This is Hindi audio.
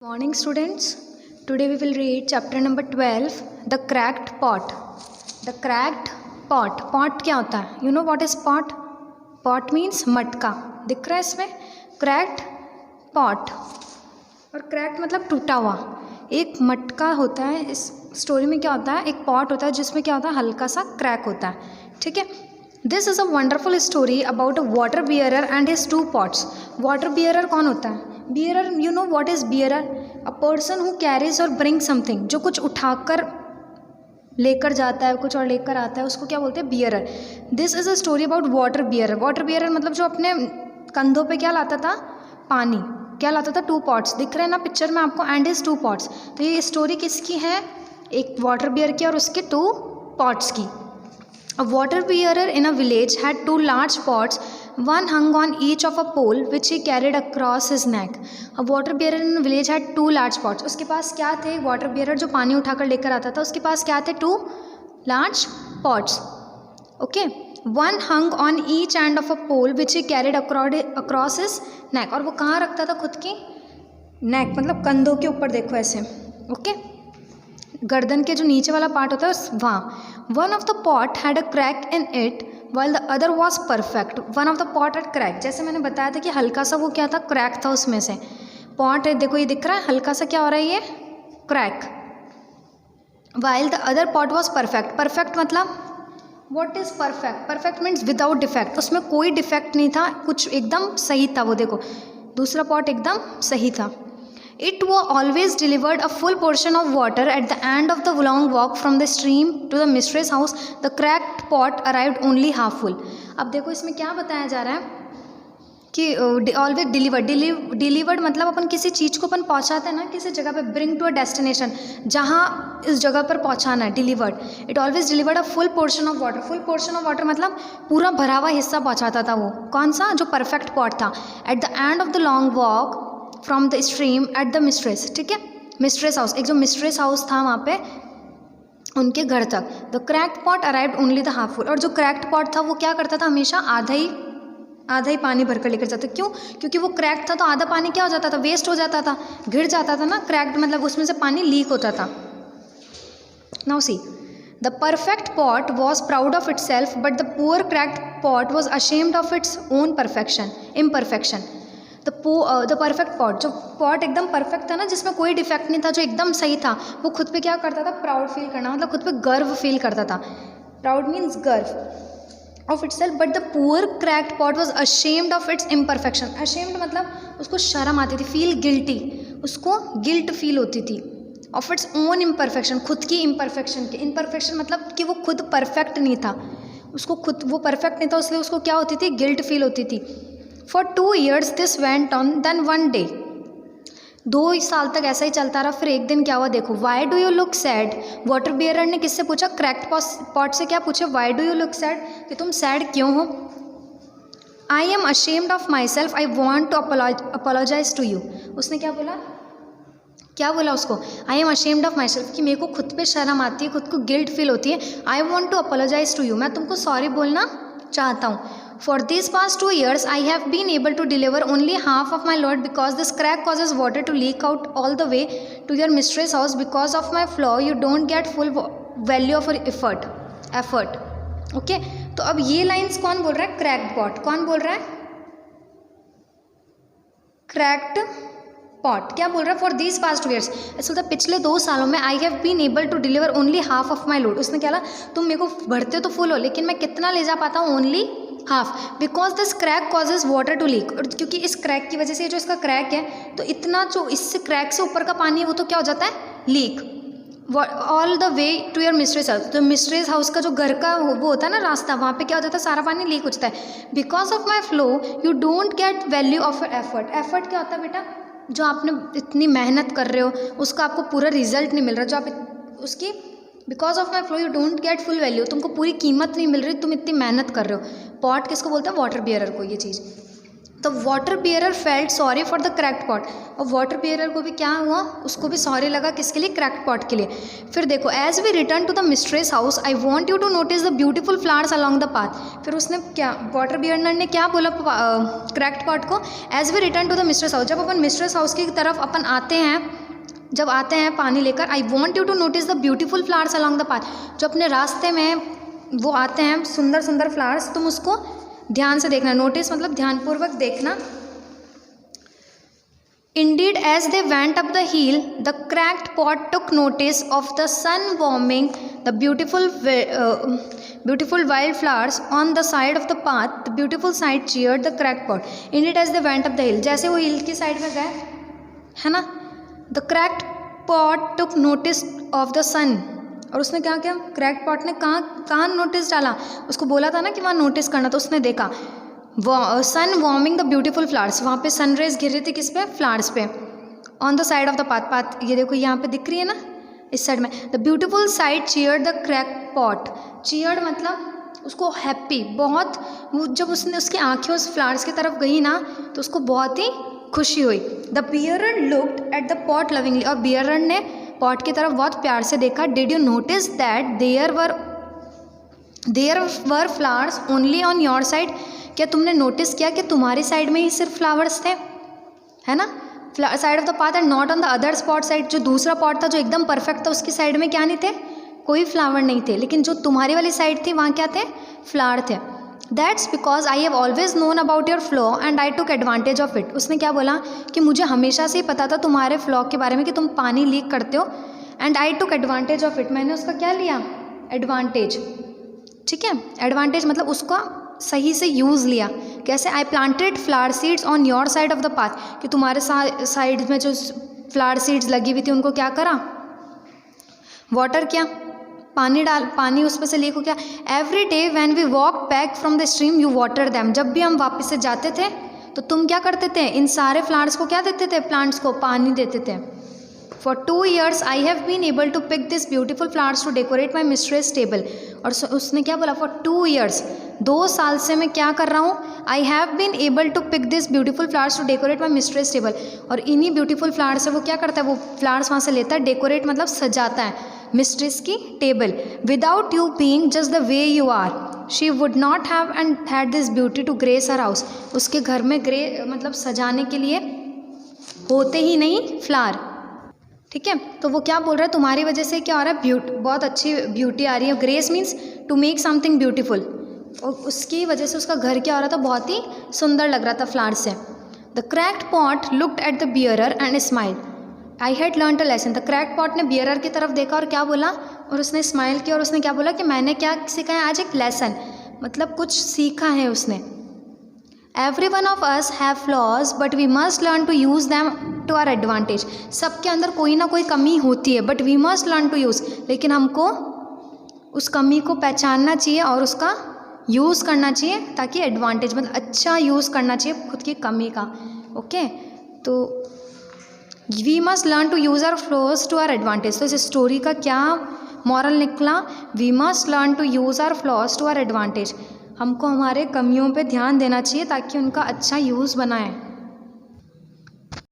Morning students, today we will read chapter number 12, the cracked pot. The cracked pot. Pot क्या होता है? You know what is pot? Pot means मटका. दिख रहा है इसमें? Cracked pot. और cracked मतलब टूटा हुआ. एक मटका होता है. इस स्टोरी में क्या होता है? एक pot होता है जिसमें क्या होता है? हल्का सा crack होता है. ठीक है. This is a wonderful story about a water bearer and his two pots. Water bearer कौन होता है? Bearer, you know what is bearer? A person who carries or brings something. जो कुछ उठाकर लेकर जाता है, कुछ और लेकर आता है, उसको क्या बोलते हैं? bearer. This is a story about water bearer. Water bearer मतलब जो अपने कंधों पे क्या लाता था? पानी. क्या लाता था? 2 pots. दिख रहे हैं ना पिक्चर में आपको? and his 2 pots. तो ये स्टोरी किसकी है? एक वाटर बियर की और उसके 2 pots की. A water bearer in a village had 2 large pots, one hung on each of a pole which he carried across his neck. A water bearer in a village had 2 large pots. उसके पास क्या थे? वाटर बियरर जो पानी उठाकर लेकर आता था, उसके पास क्या थे? 2 large pots. Okay. One hung on each end of a pole which he carried across his neck. और वो कहाँ रखता था खुद की? neck मतलब कंधों के ऊपर. देखो ऐसे. Okay. गर्दन के जो नीचे वाला पार्ट होता है वहाँ. One of the pot had a crack in it while the other was perfect. One of the pot had crack. जैसे मैंने बताया था कि हल्का सा वो क्या था? क्रैक था उसमें से. पॉट है, देखो ये दिख रहा है, हल्का सा क्या हो रहा है? ये crack. While the other pot was perfect. Perfect मतलब what is perfect? Perfect means without defect. उसमें कोई डिफेक्ट नहीं था, कुछ एकदम सही था. वो देखो दूसरा पॉट एकदम सही था. It was always delivered a full portion of water at the end of the long walk from the stream to the mistress' house. The cracked pot arrived only half full. अब देखो इसमें क्या बताया जा रहा है कि always delivered मतलब अपन किसी चीज़ को अपन पहुंचाते हैं ना किसी जगह पे. bring to a destination, जहाँ इस जगह पर पहुंचाना है. delivered. It always delivered a full portion of water. full portion of water मतलब पूरा भरा हुआ हिस्सा पहुंचाता था वो. कौन सा? जो परफेक्ट पॉट था. at the end of the long walk from the stream at the mistress. ठीक है. मिस्ट्रेस हाउस, एक जो मिस्ट्रेस हाउस था वहाँ पे उनके घर तक. The cracked pot arrived only the half full. और जो क्रैक्ड पॉट था वो क्या करता था? हमेशा आधा ही पानी भरकर लेकर जाता. क्यों? क्योंकि वो क्रैक्ड था तो आधा पानी क्या हो जाता था? वेस्ट हो जाता था, गिर जाता था ना. क्रैक्ड मतलब उसमें से पानी लीक होता था. Now see, the perfect pot was proud of it self but the poor cracked pot was ashamed of its own imperfection. The perfect pot, जो पॉट एकदम परफेक्ट था ना जिसमें कोई डिफेक्ट नहीं था, जो एकदम सही था, वो खुद पे क्या करता था? प्राउड फील करना मतलब खुद पे गर्व फील करता था. प्राउड मीन्स गर्व of itself. But the poor cracked pot was ashamed of its imperfection. Ashamed मतलब उसको शर्म आती थी. फील गिल्टी, उसको गिल्ट फील होती थी. ऑफ इट्स ओन इम्परफेक्शन, खुद की इम्परफेक्शन के. इम्परफेक्शन मतलब कि वो खुद परफेक्ट नहीं था, उसको खुद वो परफेक्ट नहीं था, इसलिए उसको क्या होती थी? गिल्ट फील होती थी. For 2 years this went on. Then one day, 2 साल तक ऐसा ही चलता रहा. फिर एक दिन क्या हुआ? देखो. Why do you look sad? Water bearer ने किससे पूछा? क्रैक्ड पॉट से क्या पूछे? Why do you look sad? कि तुम सैड क्यों हो? I am ashamed of myself. I want to apologize to you. उसने क्या बोला? क्या बोला उसको? I am ashamed of myself, कि मेरे को खुद पे शर्म आती है, खुद को गिल्ट फील होती है. I want to apologize to you. मैं तुमको सॉरी बोलना चाहता हूँ. For these past 2 years, I have been able to deliver only half of my load because this crack causes water to leak out all the way to your mistress' house. Because of my flaw, you don't get full value of your effort. Okay? तो अब ये लाइन्स कौन बोल रहा है? Cracked pot. कौन बोल रहा है? Cracked pot. क्या बोल रहा है? फॉर दीज पास्ट 2 years, ऐसा होता है पिछले 2 सालों में. I have been able to deliver only half of my load. उसने क्या बोला? तुम मेरे को भरते तो फुल हो लेकिन मैं कितना ले जा पाता हूँ? Only half. Because this crack causes water to leak. और क्योंकि इस क्रैक की वजह से जो इसका क्रैक है तो इतना जो इससे क्रैक से ऊपर का पानी है वो तो क्या हो जाता है? Leak. All the way to your mistress house. तो मिस्ट्रेस हाउस का जो घर का वो होता है ना रास्ता, वहाँ पे क्या हो जाता है? सारा पानी लीक हो जाता है. Because of my flow you don't get value of your effort. Effort क्या होता है बेटा? जो आपने इतनी मेहनत कर रहे हो उसका आपको पूरा रिजल्ट नहीं मिल रहा. जो आप उसकी because of my flow you don't get full value. तुमको पूरी कीमत नहीं मिल रही, तुम इतनी मेहनत कर रहे हो. पॉट किसको बोलते हैं? वाटर बियरर को. ये चीज़ the water bearer felt sorry for the cracked pot, और वाटर बियरर को भी क्या हुआ, उसको भी सॉरी लगा, किसके लिए, क्रैक्ड पॉट के लिए। फिर देखो, as we return to the mistress house I want you to notice the beautiful flowers along the path. फिर उसने क्या, वाटर बियरर ने क्या बोला क्रैक्ड पॉट को, as we return to the mistress house, जब अपन मिस्ट्रेस हाउस की तरफ अपन आते हैं, जब आते हैं पानी लेकर, I want you to notice the beautiful flowers along the path, जो अपने रास्ते में वो आते हैं सुंदर सुंदर फ्लावर्स, तुम उसको ध्यान से देखना, नोटिस मतलब ध्यानपूर्वक देखना। Indeed, as they went up the hill, the cracked pot took notice of the sun warming the beautiful wildflowers on the side of the path. The beautiful sight cheered the cracked pot. Indeed, as they went up the hill, जैसे वो हिल की साइड में गए, है ना, the cracked pot took notice of the sun. और उसने क्या किया, क्रैक्ड पॉट ने कहाँ नोटिस डाला, उसको बोला था ना कि वहाँ नोटिस करना, तो उसने देखा सन वार्मिंग द ब्यूटीफुल फ्लावर्स, वहाँ पे सनरेज गिर रही थी किस पे, फ्लावर्स पे, on the side of the path, ये देखो यहाँ पे दिख रही है ना, इस साइड में। The beautiful side cheered the cracked pot, cheered मतलब उसको हैप्पी, बहुत, वो जब उसने उसकी आंखें उस फ्लावर्स की तरफ गई ना, तो उसको बहुत ही खुशी हुई। The bearer looked at the pot lovingly, और बियरर ने पॉट की तरफ बहुत प्यार से देखा। Did you notice that there were flowers only on your side, क्या तुमने नोटिस किया कि तुम्हारी साइड में ही सिर्फ फ्लावर्स थे, है ना, side of the path, and not on the other spot side, जो दूसरा पॉट था जो एकदम परफेक्ट था, उसकी साइड में क्या नहीं थे, कोई फ्लावर नहीं थे, लेकिन जो तुम्हारी वाली साइड थी वहाँ क्या थे, फ्लावर थे। That's because I have always known about your flaw and I took advantage of it. उसने क्या बोला कि मुझे हमेशा से ही पता था तुम्हारे फ्लॉ के बारे में कि तुम पानी लीक करते हो, and I took advantage of it, मैंने उसका क्या लिया, एडवांटेज, ठीक है, एडवांटेज मतलब उसका सही से यूज़ लिया। कैसे, I planted flower seeds on your side of the path, कि तुम्हारे साइड में जो फ्लावर सीड्स लगी हुई थी उनको क्या करा, वाटर किया, पानी उस पर से लीक हो गया। Every day when we walk back from the stream you water them, जब भी हम वापस से जाते थे तो तुम क्या करते थे, इन सारे फ्लावर्स को क्या देते थे, प्लांट्स को पानी देते थे। For 2 years I have been able to pick this beautiful flowers to decorate my mistress table, और उसने क्या बोला, फॉर 2 years, 2 साल से मैं क्या कर रहा हूँ, I have been able to pick this beautiful flowers to decorate my mistress table, और इन्हीं ब्यूटीफुल फ्लावर्स से वो क्या करता है, वो फ्लावर्स वहाँ से लेता है, डेकोरेट मतलब सजाता है मिस्ट्रेस की table. Without you being just the way you are she would not have and had this beauty to grace her house, उसके घर में मतलब सजाने के लिए होते ही नहीं फ्लावर, ठीक है। तो वो क्या बोल रहा है, तुम्हारी वजह से क्या हो रहा है, बहुत अच्छी ब्यूटी आ रही है। Grace means to make something beautiful, और उसकी वजह से उसका घर क्या हो रहा था, बहुत ही सुंदर लग रहा था फ्लावर से। The cracked pot looked at the bearer and smile, I had learn a lesson. The cracked pot ने बियरर की तरफ देखा और क्या बोला, और उसने स्माइल किया, और उसने क्या बोला कि मैंने क्या सीखा है आज, एक लेसन, मतलब कुछ सीखा है उसने। Every one of us have flaws but we must learn to use them to our advantage, सबके अंदर कोई ना कोई कमी होती है, but we must learn to use, लेकिन हमको उस कमी को पहचानना चाहिए और उसका यूज़ करना चाहिए, ताकि एडवांटेज मतलब अच्छा यूज़ करना चाहिए खुद की कमी का, ओके। तो we must learn to use our flaws to our advantage. तो इस स्टोरी का क्या मॉरल निकला, we must learn to use our flaws to our advantage, हमको हमारे कमियों पे ध्यान देना चाहिए ताकि उनका अच्छा यूज़ बनाएं।